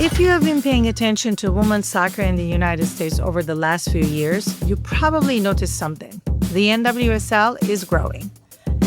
If you have been paying attention to women's soccer in the United States over the last few years, you probably noticed something. The NWSL is growing.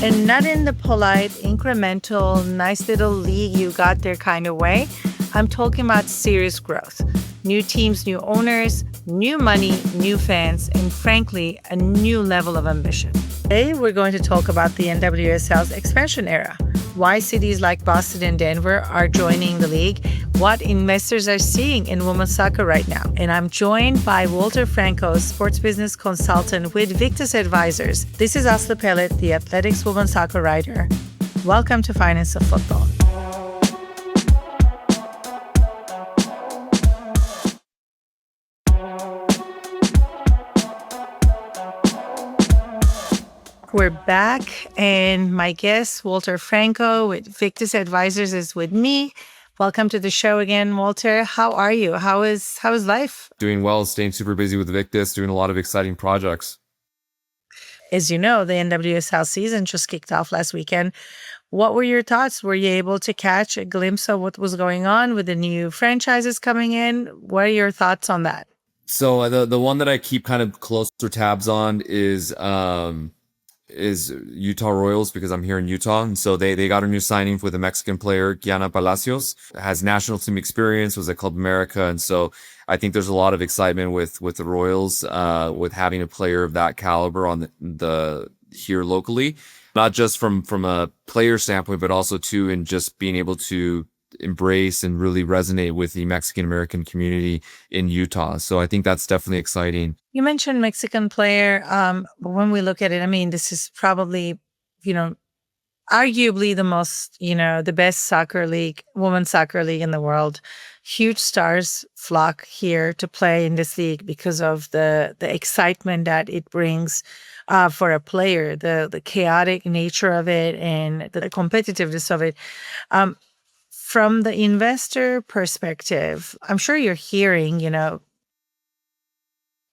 And not in the polite, incremental, nice little league you got there kind of way. I'm talking about serious growth. New teams, new owners, new money, new fans, and frankly, a new level of ambition. Today, we're going to talk about the NWSL's expansion era, why cities like Boston and Denver are joining the league, what investors are seeing in women's soccer right now. And I'm joined by Walter Franco, sports business consultant with Victus Advisors. This is Asli, the Athletics women's soccer writer. Welcome to Finance of Football. We're back, and my guest, Walter Franco with Victus Advisors, is with me. Welcome to the show again, Walter. How are you? How is life? Doing well, staying super busy with Victus, doing a lot of exciting projects. As you know, the NWSL season just kicked off last weekend. What were your thoughts? Were you able to catch a glimpse of what was going on with the new franchises coming in? What are your thoughts on that? So the one that I keep kind of closer tabs on is Utah Royals, because I'm here in Utah. And so they got a new signing with a Mexican player, Gianna Palacios, has national team experience, was at Club America. And so I think there's a lot of excitement with the Royals, with having a player of that caliber on the here locally, not just from a player standpoint, but also too in just being able to embrace and really resonate with the Mexican American community in Utah. So I think that's definitely exciting. You mentioned Mexican player. But when we look at it, I mean, this is probably, arguably the most, the best soccer league, women's soccer league in the world. Huge stars flock here to play in this league because of the excitement that it brings for a player, the chaotic nature of it and the competitiveness of it. From the investor perspective, I'm sure you're hearing,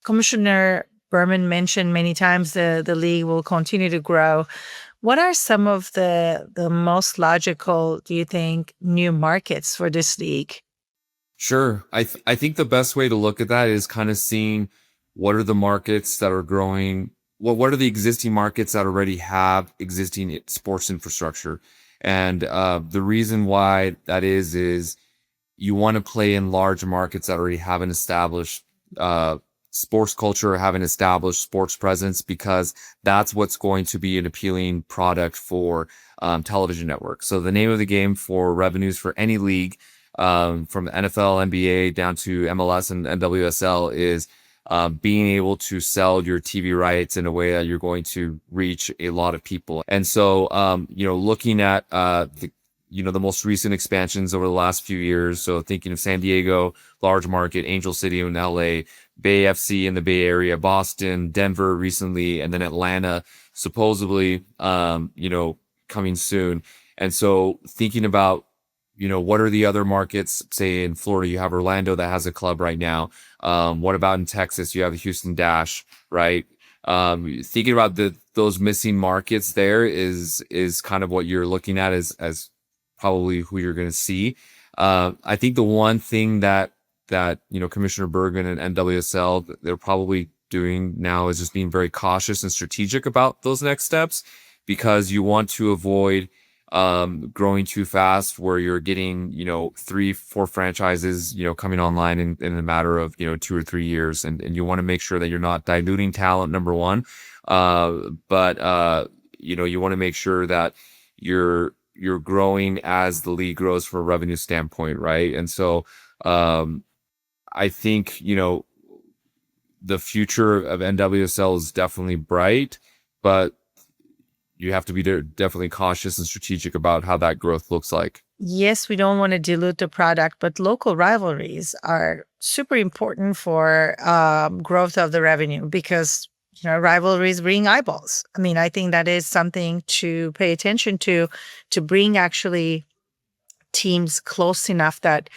Commissioner Berman mentioned many times the league will continue to grow. What are some of the most logical, do you think, new markets for this league? Sure. I think the best way to look at that is kind of seeing what are the markets that are growing. What are the existing markets that already have existing sports infrastructure? And the reason why that is you want to play in large markets that already have an established sports culture, have an established sports presence, because that's what's going to be an appealing product for television networks. So the name of the game for revenues for any league, from the NFL, NBA down to MLS and NWSL, is being able to sell your TV rights in a way that you're going to reach a lot of people. And so, looking at the most recent expansions over the last few years. So thinking of San Diego, large market, Angel City in LA, Bay FC in the Bay Area, Boston, Denver recently, and then Atlanta, supposedly, coming soon. And so thinking about, what are the other markets? Say in Florida, you have Orlando that has a club right now. What about in Texas? You have the Houston Dash, right? Thinking about those missing markets there is kind of what you're looking at as probably who you're going to see. I think the one thing that Commissioner Bergen and NWSL, they're probably doing now is just being very cautious and strategic about those next steps, because you want to avoid growing too fast where you're getting 3-4 franchises coming online in a matter of 2 or 3 years, and you want to make sure that you're not diluting talent, number one, but you want to make sure that you're growing as the league grows from a revenue standpoint, right? And so I think the future of NWSL is definitely bright, but you have to be definitely cautious and strategic about how that growth looks like. Yes, we don't want to dilute the product, but local rivalries are super important for growth of the revenue, because rivalries bring eyeballs. I mean, I think that is something to pay attention to bring actually teams close enough that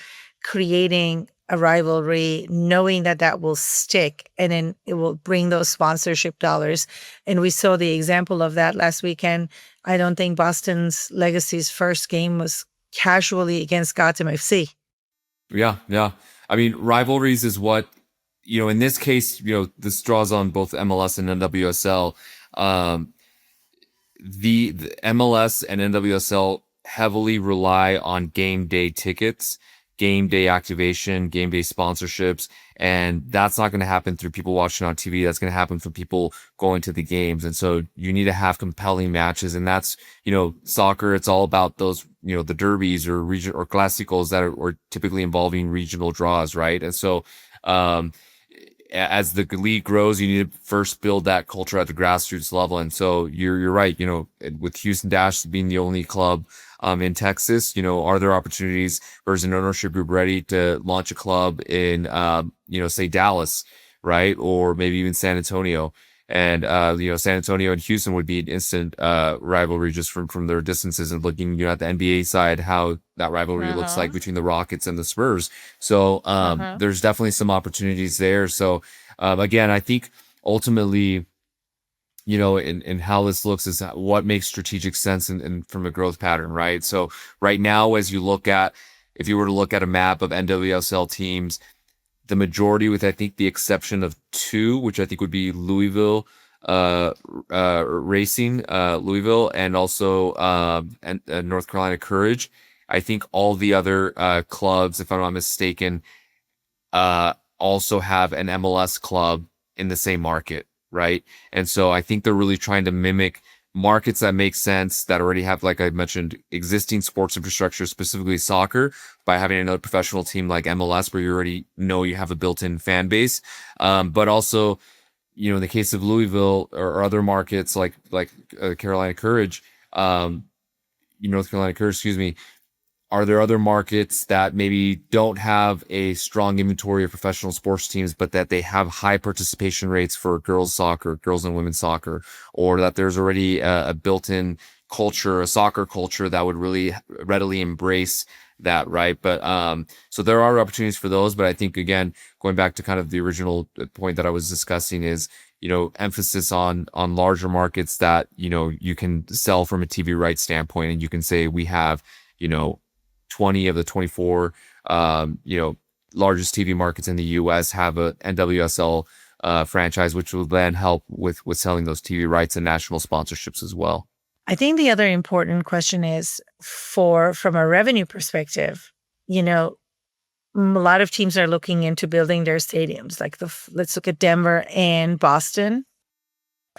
creating a rivalry, knowing that will stick, and then it will bring those sponsorship dollars. And we saw the example of that last weekend. I don't think Boston's Legacy's first game was casually against Gotham FC. Yeah, yeah. I mean, rivalries is what, in this case, this draws on both MLS and NWSL. Um, the MLS and NWSL heavily rely on game day tickets, game day activation, game day sponsorships, and that's not going to happen through people watching on TV. That's going to happen from people going to the games. And so you need to have compelling matches, and that's, soccer. It's all about those, the derbies or region or clásicos that are typically involving regional draws, right? And so, as the league grows, you need to first build that culture at the grassroots level. And so you're right. With Houston Dash being the only club in Texas, are there opportunities, or is an ownership group ready to launch a club in say Dallas, right? Or maybe even San Antonio. And San Antonio and Houston would be an instant rivalry just from their distances, and looking at the NBA side, how that rivalry looks like between the Rockets and the Spurs. So there's definitely some opportunities there. So again, I think ultimately, in how this looks is what makes strategic sense and from a growth pattern, right? So right now, if you were to look at a map of NWSL teams, the majority, with I think the exception of two, which I think would be Louisville, Racing, Louisville, and also and North Carolina Courage. I think all the other clubs, if I'm not mistaken, also have an MLS club in the same market, right? And so I think they're really trying to mimic markets that make sense, that already have, like I mentioned, existing sports infrastructure, specifically soccer, by having another professional team like MLS, where you already know you have a built-in fan base. But also, in the case of Louisville or other markets like Carolina Courage, North Carolina Courage, excuse me, are there other markets that maybe don't have a strong inventory of professional sports teams, but that they have high participation rates for girls soccer, girls and women's soccer, or that there's already a built-in culture, a soccer culture that would really readily embrace that, right? But so there are opportunities for those, but I think, again, going back to kind of the original point that I was discussing is, emphasis on larger markets that, you can sell from a TV rights standpoint, and you can say we have, 20 of the 24, largest TV markets in the U.S. have a NWSL franchise, which will then help with selling those TV rights and national sponsorships as well. I think the other important question is, from a revenue perspective, a lot of teams are looking into building their stadiums. Like let's look at Denver and Boston,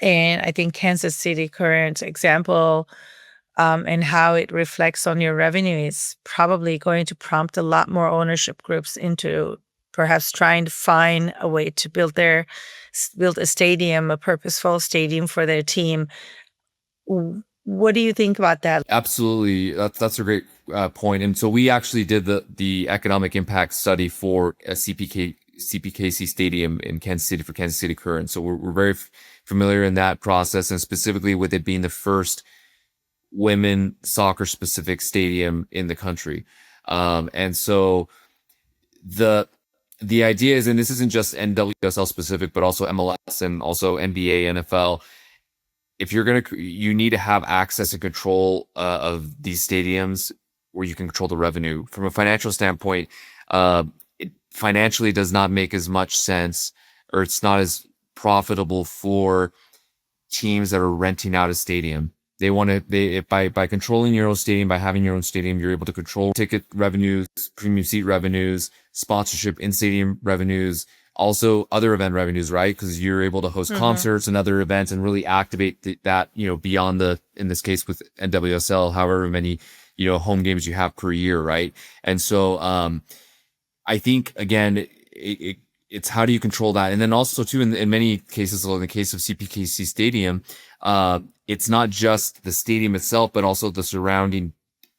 and I think Kansas City, current example. And how it reflects on your revenue is probably going to prompt a lot more ownership groups into perhaps trying to find a way to build a stadium, a purposeful stadium for their team. What do you think about that? Absolutely. That's a great point. And so we actually did the economic impact study for a CPKC Stadium in Kansas City for Kansas City Current. So we're very familiar in that process, and specifically with it being the first women soccer specific stadium in the country. And so the idea is, and this isn't just NWSL specific, but also MLS and also NBA, NFL. If you need to have access and control of these stadiums where you can control the revenue. From a financial standpoint, it financially does not make as much sense, or it's not as profitable for teams that are renting out a stadium. By controlling your own stadium, by having your own stadium, you're able to control ticket revenues, premium seat revenues, sponsorship in stadium revenues, also other event revenues, right? Because you're able to host concerts and other events and really activate that, beyond in this case with NWSL, however many, home games you have per year, right? And so, I think, again, it's how do you control that? And then also too, in many cases, in the case of CPKC Stadium, it's not just the stadium itself, but also the surrounding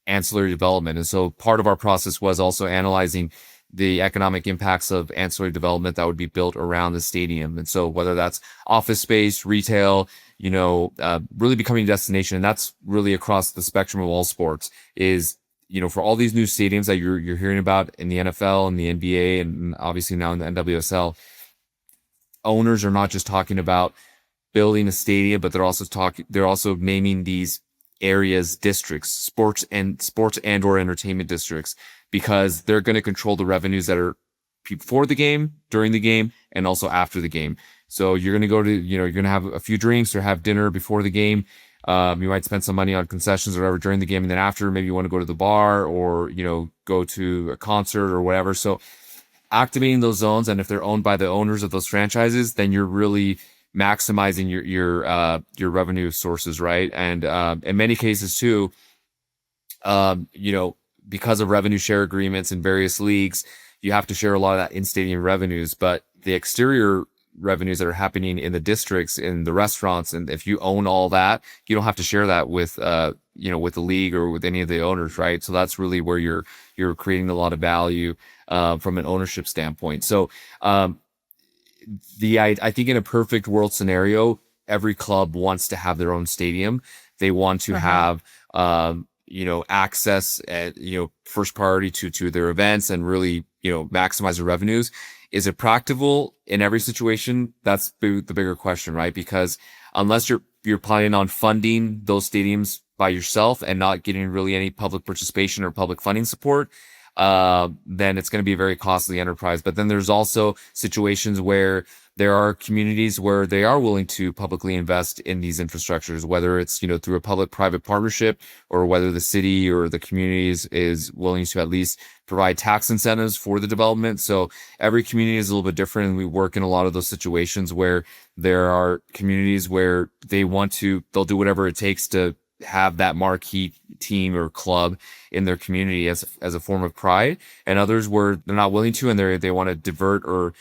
ancillary development. And so part of our process was also analyzing the economic impacts of ancillary development that would be built around the stadium. And so whether that's office space, retail, really becoming a destination. And that's really across the spectrum of all sports is, for all these new stadiums that you're hearing about in the NFL and the NBA, and obviously now in the NWSL, owners are not just talking about building a stadium, but they're also naming these areas districts, sports and or entertainment districts, because they're going to control the revenues that are before the game, during the game, and also after the game. So you're going to go to, you're going to have a few drinks or have dinner before the game. You might spend some money on concessions or whatever during the game. And then after, maybe you want to go to the bar or, go to a concert or whatever. So activating those zones, and if they're owned by the owners of those franchises, then you're really maximizing your revenue sources, right? And in many cases too, because of revenue share agreements in various leagues, you have to share a lot of that in-stadium revenues, but the exterior revenues that are happening in the districts, in the restaurants, and if you own all that, you don't have to share that with with the league or with any of the owners, right? So that's really where you're creating a lot of value from an ownership standpoint. So I think in a perfect world scenario, every club wants to have their own stadium. They want to have access at first priority to their events and really maximize their revenues. Is it practical in every situation? That's the bigger question, right? Because unless you're planning on funding those stadiums by yourself and not getting really any public participation or public funding support, then it's going to be a very costly enterprise. But then there's also situations where there are communities where they are willing to publicly invest in these infrastructures, whether it's, through a public-private partnership, or whether the city or the communities is willing to at least provide tax incentives for the development. So every community is a little bit different. And we work in a lot of those situations where there are communities where they'll do whatever it takes to have that marquee team or club in their community as a form of pride, and others where they're not willing to, and they want to divert or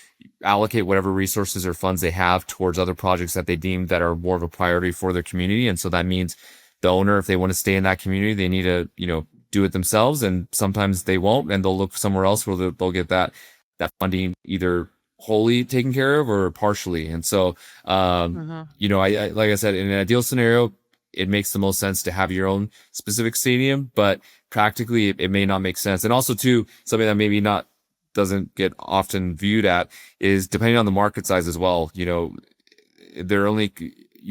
allocate whatever resources or funds they have towards other projects that they deem that are more of a priority for their community. And so that means the owner, if they want to stay in that community, they need to do it themselves, and sometimes they won't, and they'll look somewhere else where they'll get that funding either wholly taken care of or partially. And so I like I said, in an ideal scenario, it makes the most sense to have your own specific stadium, but practically it may not make sense. And also too, something that maybe doesn't get often viewed at is depending on the market size as well. You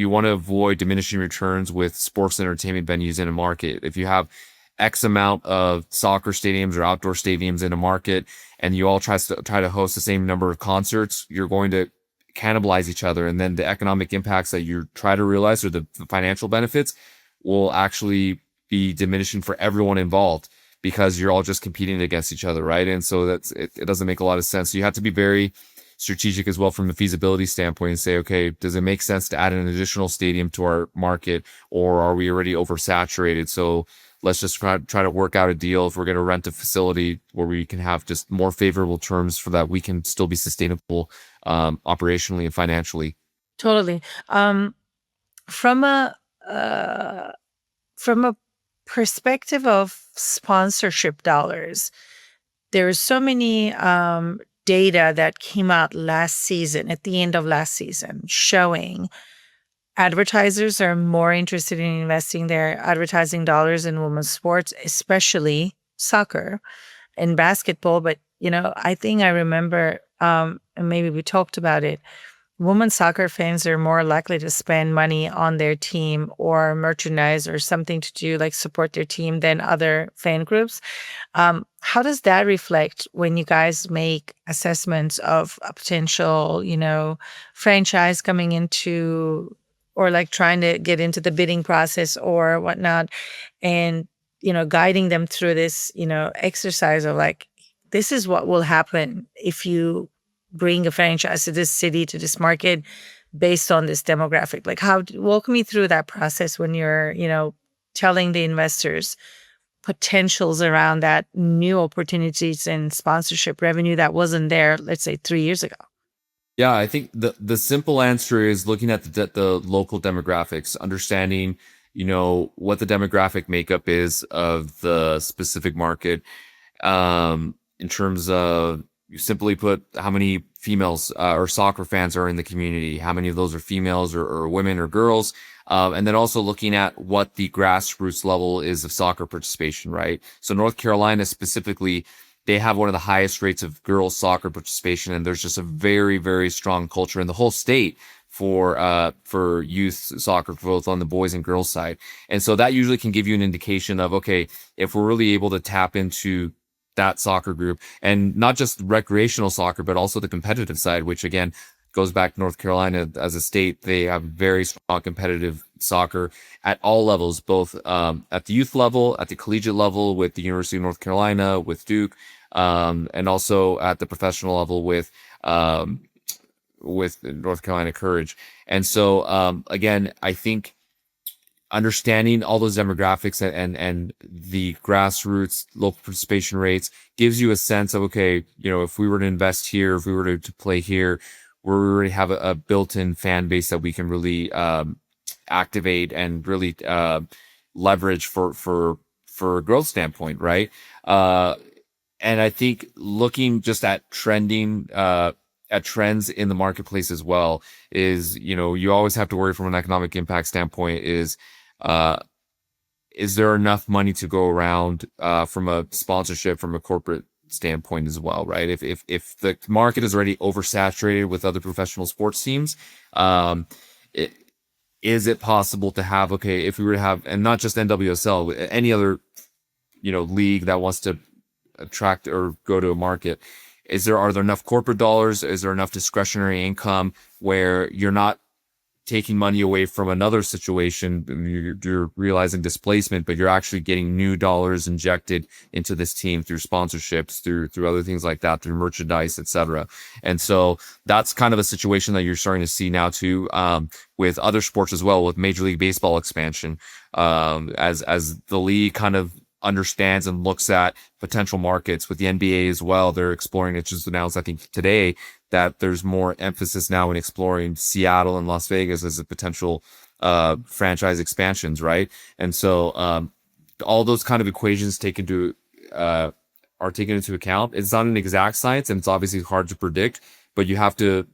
want to avoid diminishing returns with sports entertainment venues in a market. If you have X amount of soccer stadiums or outdoor stadiums in a market, and you all try to host the same number of concerts, you're going to cannibalize each other, and then the economic impacts that you try to realize or the financial benefits will actually be diminishing for everyone involved, because you're all just competing against each other, right? And so it doesn't make a lot of sense. So you have to be very strategic as well from a feasibility standpoint and say, okay, does it make sense to add an additional stadium to our market, or are we already oversaturated? So let's just try to work out a deal if we're going to rent a facility where we can have just more favorable terms for that we can still be sustainable operationally and financially. Totally. From a perspective of sponsorship dollars, there are so many data that came out last season, at the end of last season, showing advertisers are more interested in investing their advertising dollars in women's sports, especially soccer and basketball. But, I think I remember, and maybe we talked about it, women's soccer fans are more likely to spend money on their team or merchandise or something to do, like support their team, than other fan groups. How does that reflect when you guys make assessments of a potential, franchise coming into, or like trying to get into the bidding process or whatnot, and, guiding them through this, exercise of like, this is what will happen if you bring a franchise to this city, to this market, based on this demographic? Like, walk me through that process when you're, telling the investors potentials around that new opportunities and sponsorship revenue that wasn't there, let's say 3 years ago. Yeah, I think the simple answer is looking at the local demographics, understanding, what the demographic makeup is of the specific market, in terms of, you simply put, how many females or soccer fans are in the community, how many of those are females or women or girls, and then also looking at what the grassroots level is of soccer participation, right? So North Carolina specifically, they have one of the highest rates of girls soccer participation, and there's just a very, very strong culture in the whole state for youth soccer, both on the boys and girls side. And so that usually can give you an indication of, okay, if we're really able to tap into that soccer group, and not just recreational soccer, but also the competitive side, which again goes back to North Carolina as a state. They have very strong competitive soccer at all levels, both at the youth level, at the collegiate level with the University of North Carolina, with Duke, and also at the professional level with North Carolina Courage. And so again, I think understanding all those demographics and the grassroots local participation rates gives you a sense of, okay, if we were to invest here, if we were to play here, we already have a built-in fan base that we can really activate and really leverage for a growth standpoint, right? And I think looking just at trends in the marketplace as well is, you always have to worry from an economic impact standpoint is there enough money to go around from a sponsorship, from a corporate standpoint as well, right? If the market is already oversaturated with other professional sports teams, is it possible to have, okay, if we were to have, and not just NWSL, any other, league that wants to attract or go to a market, are there enough corporate dollars? Is there enough discretionary income where you're not taking money away from another situation? You're realizing displacement, but you're actually getting new dollars injected into this team through sponsorships, through other things like that, through merchandise, etc. And so that's kind of a situation that you're starting to see now too, with other sports as well, with Major League Baseball expansion, as the league kind of understands and looks at potential markets. With the NBA as well, they're exploring. It just announced, I think today, that there's more emphasis now in exploring Seattle and Las Vegas as a potential franchise expansions, right? And so all those kind of equations are taken into account. It's not an exact science, and it's obviously hard to predict, but you have to,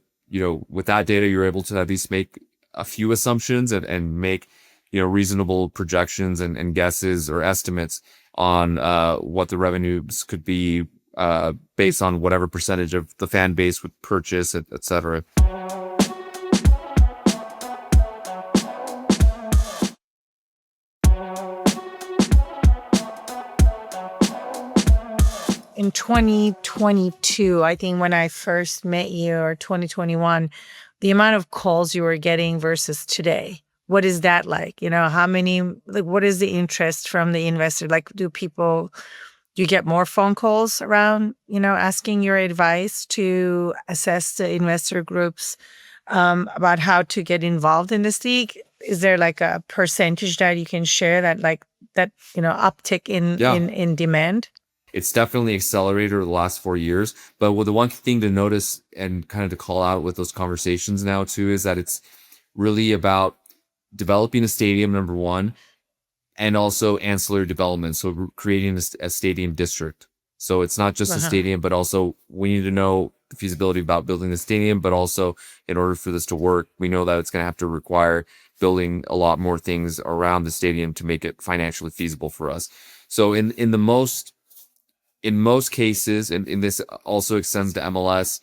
with that data, you're able to at least make a few assumptions and make reasonable projections and guesses or estimates on what the revenues could be based on whatever percentage of the fan base would purchase, et cetera. In 2022, I think when I first met you, or 2021, the amount of calls you were getting versus today, what is that like? How many, what is the interest from the investor? Like, do you get more phone calls around, asking your advice to assess the investor groups about how to get involved in this league? Is there like a percentage that you can share that uptick in demand? It's definitely accelerated over the last 4 years. But the one thing to notice and kind of to call out with those conversations now too is that it's really about developing a stadium, number one, and also ancillary development. So creating a stadium district. So it's not just a stadium, but also we need to know the feasibility about building the stadium, but also in order for this to work, we know that it's going to have to require building a lot more things around the stadium to make it financially feasible for us. So in most cases, and this also extends to MLS,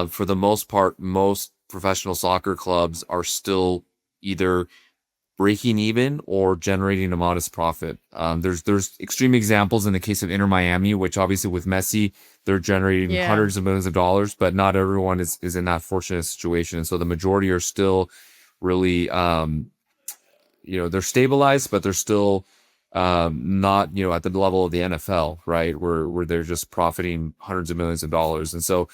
for the most part, most professional soccer clubs are still either breaking even or generating a modest profit. There's extreme examples in the case of Inter Miami, which obviously with Messi, they're generating hundreds of millions of dollars, but not everyone is in that fortunate situation. And so the majority are still really, they're stabilized, but they're still not, at the level of the NFL, right? Where they're just profiting hundreds of millions of dollars. And so,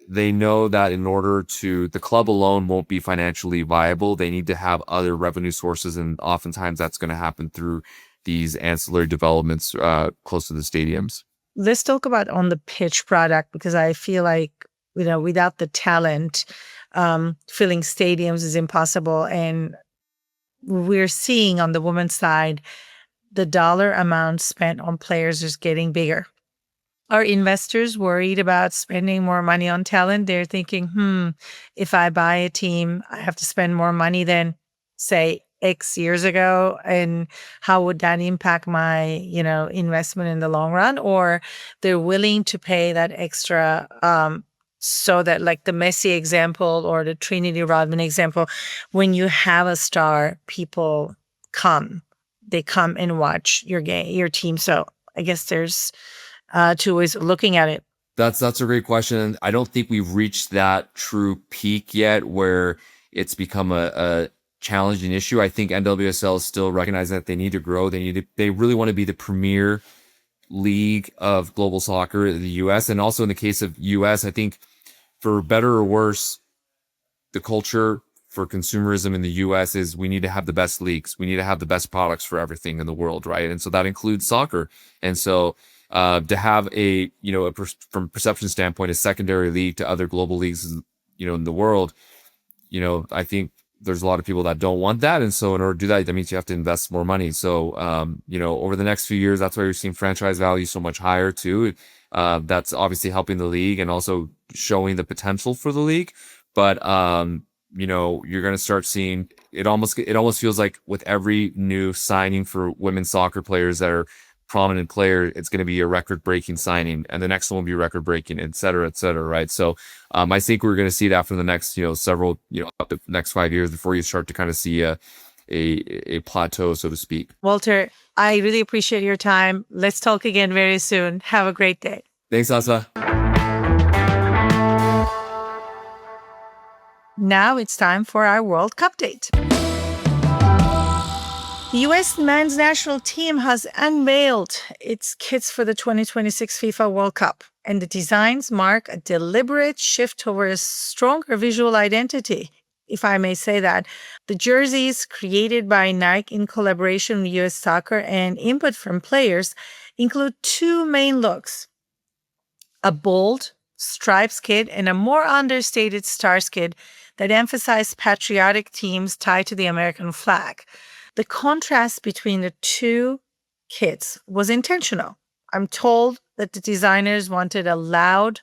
they know that in order the club alone won't be financially viable. They need to have other revenue sources. And oftentimes that's going to happen through these ancillary developments, close to the stadiums. Let's talk about on the pitch product, because I feel like, without the talent, filling stadiums is impossible. And we're seeing on the women's side, the dollar amount spent on players is getting bigger. Are investors worried about spending more money on talent? They're thinking, if I buy a team, I have to spend more money than, say, X years ago. And how would that impact my, investment in the long run? Or they're willing to pay that extra so that, like the Messi example or the Trinity Rodman example, when you have a star, people come. They come and watch your game, your team. So I guess there's two ways of looking at it. That's a great question. I don't think we've reached that true peak yet where it's become a challenging issue. I think NWSL is still recognizing that they need to grow. They really want to be the premier league of global soccer in the US. And also in the case of US, I think for better or worse, the culture for consumerism in the US is we need to have the best leagues. We need to have the best products for everything in the world, right? And so that includes soccer. And so to have from perception standpoint, a secondary league to other global leagues, in the world, I think there's a lot of people that don't want that. And so in order to do that means you have to invest more money. So, over the next few years, that's why we're seeing franchise value so much higher too. That's obviously helping the league and also showing the potential for the league. But, you're going to start seeing it almost feels like with every new signing for women's soccer players that are prominent player, it's going to be a record-breaking signing, and the next one will be record-breaking, et cetera, right? So I think we're going to see that for the next, several, up to the next 5 years before you start to kind of see a plateau, so to speak. Walter, I really appreciate your time. Let's talk again very soon. Have a great day. Thanks, Asa. Now it's time for our World Cup date. The U.S. men's national team has unveiled its kits for the 2026 FIFA World Cup, and the designs mark a deliberate shift towards a stronger visual identity, if I may say that. The jerseys created by Nike in collaboration with U.S. Soccer and input from players include two main looks: a bold stripes kit and a more understated stars kit that emphasize patriotic themes tied to the American flag. The contrast between the two kits was intentional. I'm told that the designers wanted a loud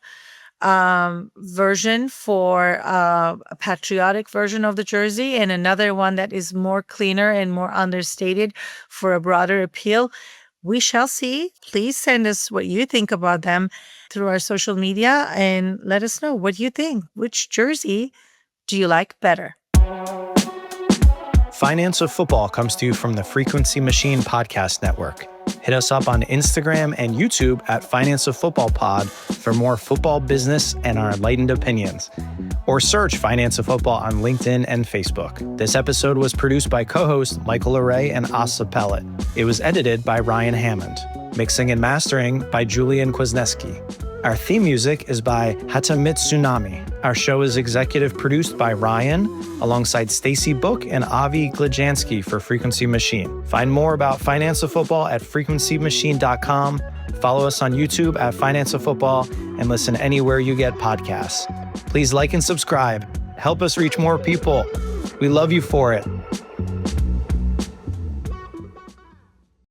version for a patriotic version of the jersey and another one that is more cleaner and more understated for a broader appeal. We shall see. Please send us what you think about them through our social media and let us know what you think. Which jersey do you like better? Finance of Football comes to you from the Frequency Machine Podcast Network. Hit us up on Instagram and YouTube at Finance of Football Pod for more football business and our enlightened opinions. Or search Finance of Football on LinkedIn and Facebook. This episode was produced by co-hosts Michael Array and Asa Pellet. It was edited by Ryan Hammond. Mixing and mastering by Julian Kwasniewski. Our theme music is by Hatamitsunami. Our show is executive produced by Ryan, alongside Stacy Book and Avi Glajansky for Frequency Machine. Find more about Finance of Football at frequencymachine.com. Follow us on YouTube at Finance of Football and listen anywhere you get podcasts. Please like and subscribe. Help us reach more people. We love you for it.